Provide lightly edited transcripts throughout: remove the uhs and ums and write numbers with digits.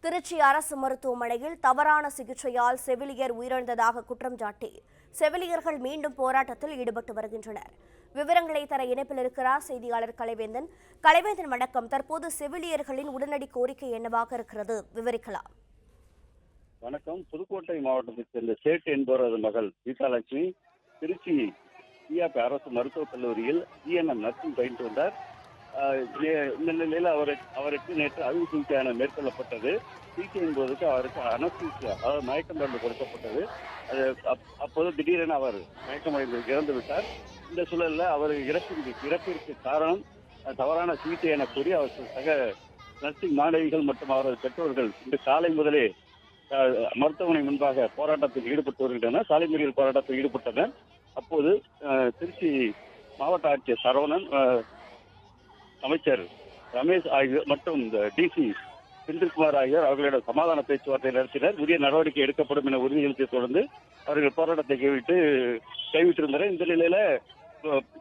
திருச்சி அரசு மருத்துவமனையில் தவறான சிகிச்சையால் செவிலியர் உயிரிழந்ததாக குற்றம் சாட்டி செவிலியர்கள் மீண்டும் போராட்டத்தில் ஈடுபட்டு வருகின்றனர். விவரங்களை தர இணைப்பில் இருக்கிறார் செய்தியாளர் கலைவேந்தன். கலைவேந்தன் வணக்கம். தற்போது செவிலியர்களின் உடனடி கோரிக்கை என்னவாக இருக்கிறது, விவரிக்கலாம். வணக்கம். புதுக்கோட்டை மாவட்டத்தைச் சேர்ந்த சேட் என்பவரது மகள் கீதாலட்சுமி திருச்சி சிஆர்பி அரசு மருத்துவக் கல்லூரியில் ஜிஎன்எம் நர்சிங் பயின்று வந்தார். இந்த நிலையில் அவருக்கு நேற்று அறுவை சிகிச்சை மேற்கொள்ளப்பட்டது. சிகிச்சையின் போதுக்கு அவருக்கு அனஸ்தீசியா, அதாவது மயக்கம் மருந்து கொடுக்கப்பட்டது. அப்போது திடீரென அவர் மயக்கமடைந்து இறந்து விட்டார். இந்த சூழலில் அவர் இறப்பிற்கு காரணம் தவறான சிகிச்சை என கூறி அவர் சக நர்சிங் மாணவிகள் மற்றும் அவரது பெற்றோர்கள் இன்று காலை முதலே மருத்துவமனை முன்பாக போராட்டத்தில் ஈடுபட்டு வருகின்றனர். சாலை மறியல் போராட்டத்தில் ஈடுபட்டனர். அப்போது திருச்சி மாவட்ட ஆட்சியர் சரவணன், அமைச்சர் ரமேஷ் ஆகியோர் மற்றும் டிசி செந்தில்குமார் ஆகியோர் அவர்களிடம் சமாதான பேச்சுவார்த்தை நடத்தினர். உரிய நடவடிக்கை எடுக்கப்படும் என உறுதியளித்தை தொடர்ந்து அவர்கள் போராட்டத்தை கைவிட்டிருந்தனர். இந்த நிலையில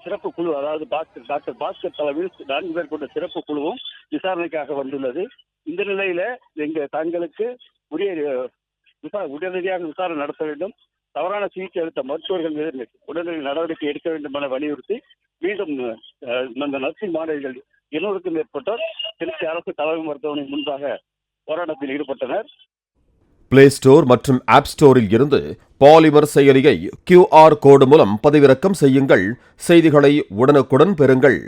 சிறப்பு குழு, அதாவது டாக்டர் பாஸ்கர் தலைமையில் 4 பேர் கொண்ட சிறப்பு குழுவும் விசாரணைக்காக வந்துள்ளது. இந்த நிலையில தங்களுக்கு உடனடியாக விசாரணை நடத்த வேண்டும், தவறான சிகிச்சை அளித்த மருத்துவர்கள் மீது உடனடி நடவடிக்கை எடுக்க வேண்டும் என வலியுறுத்தி மீண்டும் அந்த நர்சிங் மாணவிகள் 200க்கும் மேற்பட்டோர் திருச்சி அரசு தலைமை மருத்துவமனை முன்பாக போராட்டத்தில் ஈடுபட்டனர். பிளே ஸ்டோர் மற்றும் ஆப் ஸ்டோரில் இருந்து பாலிமர் செயலியை QR கோடு மூலம் பதிவிறக்கம் செய்யுங்கள். செய்திகளை உடனுக்குடன் பெறுங்கள்.